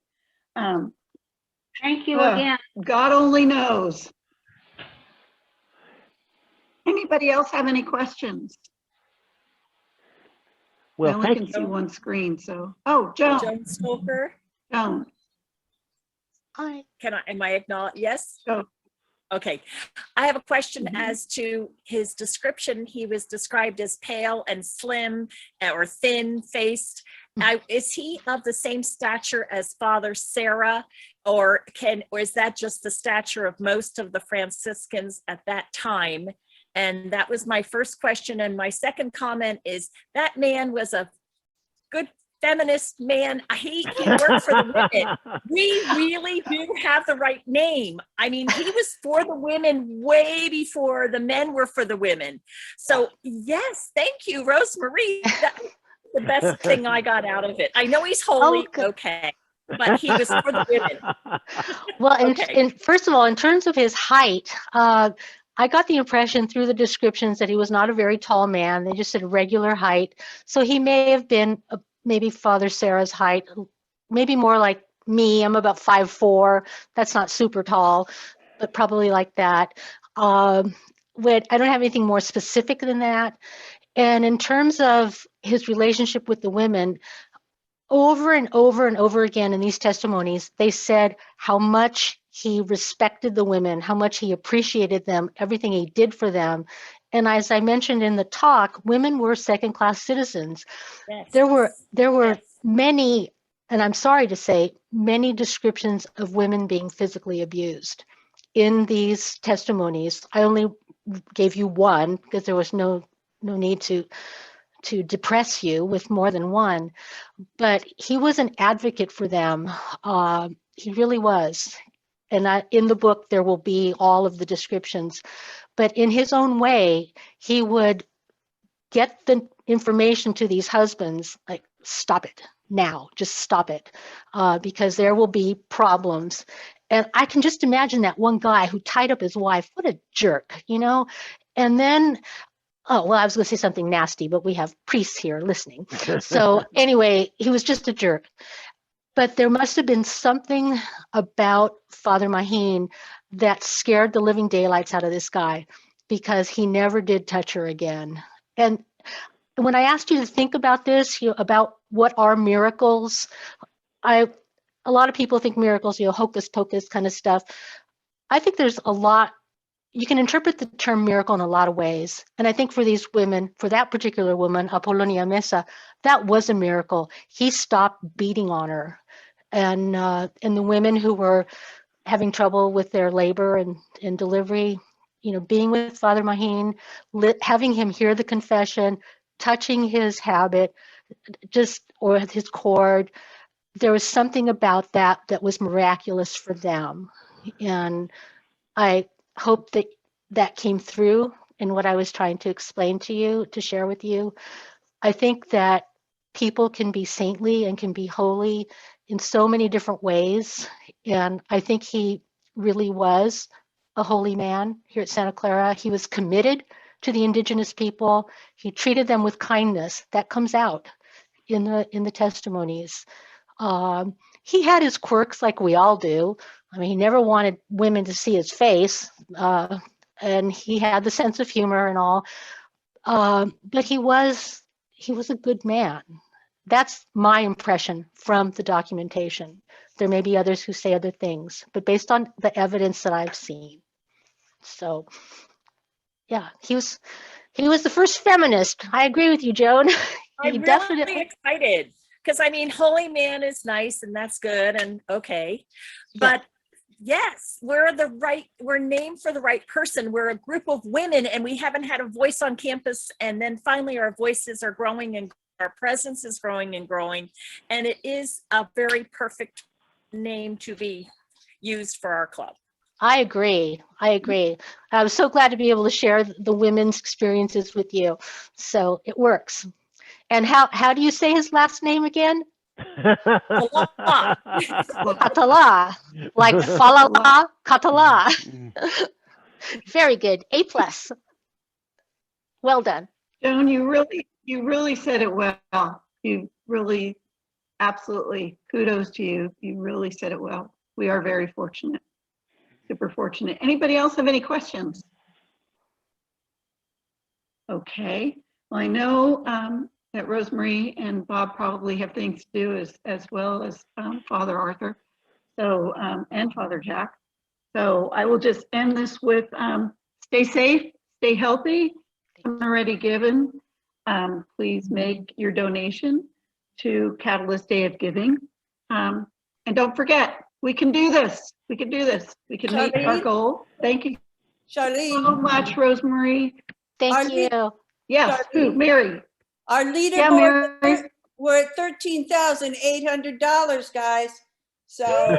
I: Thank you
F: Well,
I: again.
F: God only knows. Anybody else have any questions? I
G: Well,
F: only
G: thank
F: can
G: you.
F: see one screen, so, oh, Joan,
J: Joan Stoker.
F: Joan,
J: Am I acknowledged? Yes?
F: go.
J: Okay. I have a question
F: Mhm.
J: as to his description. He was described as pale and slim or thin faced. Is he of the same stature as Father Sarah, or is that just the stature of most of the Franciscans at that time? And that was my first question. And my second comment is that man was a good feminist man. He worked for the women. We really do have the right name. I mean, he was for the women way before the men were for the women. So yes, thank you, Rosemarie. That was the best thing I got out of it. I know he's holy,
C: good.
J: okay, but he was for the women.
C: Well,
J: Okay.
C: first of all, in terms of his height, I got the impression through the descriptions that he was not a very tall man. They just said regular height. So he may have been maybe Father Sarah's height, maybe more like me. I'm about 5'4". That's not super tall, but probably like that. I don't have anything more specific than that. And in terms of his relationship with the women, over and over and over again in these testimonies, they said how much he respected the women, how much he appreciated them, everything he did for them. And as I mentioned in the talk, women were second-class citizens.
J: Yes.
C: There were
J: Yes.
C: many, and I'm sorry to say, many descriptions of women being physically abused in these testimonies. I only gave you one because there was no need to depress you with more than one, but he was an advocate for them. He really was. And in the book, there will be all of the descriptions, but in his own way, he would get the information to these husbands, like, stop it now, just stop it, because there will be problems. And I can just imagine that one guy who tied up his wife, what a jerk, and then, oh, well, I was going to say something nasty, but we have priests here listening. So anyway, he was just a jerk. But there must have been something about Father Maheen that scared the living daylights out of this guy, because he never did touch her again. And when I asked you to think about this, about what are miracles, a lot of people think miracles, hocus pocus kind of stuff. I think there's a lot. You can interpret the term miracle in a lot of ways. And I think for these women, for that particular woman, Apolonia Mesa, that was a miracle. He stopped beating on her. And the women who were having trouble with their labor and delivery, being with Father Maheen, having him hear the confession, touching his habit, or his cord, there was something about that was miraculous for them. And I hope that came through in what I was trying to explain to you, to share with you. I think that people can be saintly and can be holy in so many different ways. And I think he really was a holy man here at Santa Clara. He was committed to the indigenous people. He treated them with kindness. That comes out in the testimonies. He had his quirks like we all do. I mean, he never wanted women to see his face, and he had the sense of humor and all. But he was a good man. That's my impression from the documentation. There may be others who say other things, but based on the evidence that I've seen. So, yeah, he was the first feminist. I agree with you, Joan.
J: I'm really excited because I mean, holy man is nice and that's good and okay, but yes, we're named for the right person. We're a group of women and we haven't had a voice on campus, and then finally our voices are growing and our presence is growing and growing, and it is a very perfect name to be used for our club.
C: I agree. I was so glad to be able to share the women's experiences with you. So it works. And how do you say his last name again? Catala, like falala, Catala. Very good. A+. Well done.
F: Joan, you really said it well. You really, absolutely, kudos to you. You really said it well. We are very fortunate, super fortunate. Anybody else have any questions? Okay, well, I know that Rosemary and Bob probably have things to do as well as Father Arthur, so, and Father Jack. So I will just end this with stay safe, stay healthy. Already given, please make your donation to Catalyst Day of Giving. And don't forget, we can do this. We can do this. We can meet our
D: Charlene?
F: goal. Thank you so
D: Charlene,
F: much, Rosemary.
C: Thank you.
F: Yes, who? Mary.
D: our
F: Yeah,
D: leaderboard,
F: Mary.
D: we're at $13,800, guys. So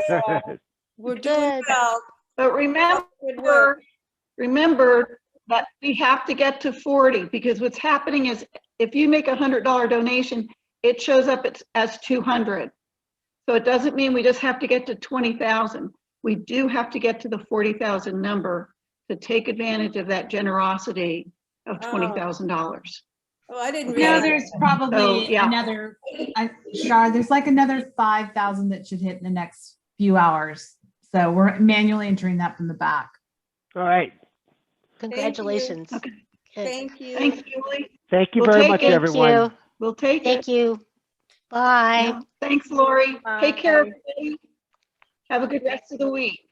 D: we're doing
C: Good.
D: well.
F: But
D: Good work.
F: remember that we have to get to 40 because what's happening is if you make a $100 donation, it shows up as 200. So it doesn't mean we just have to get to 20,000. We do have to get to the 40,000 number to take advantage of that generosity of $20,000.
D: Oh, I didn't
I: No,
D: realize.
I: there's probably
F: So, yeah.
I: another, Shar, there's like another 5,000 that should hit in the next few hours. So we're manually entering that from the back.
G: All right.
C: Congratulations.
F: Okay.
C: Good.
D: Thank you.
F: Thanks, Julie.
G: Thank you
F: We'll
G: very
F: take
G: much,
F: it.
C: Thank
G: everyone.
C: you.
F: We'll take it.
C: Thank you. Bye.
F: Yeah. Thanks, Lori. Take care,
J: Bye.
F: everybody. Have a good rest of the week.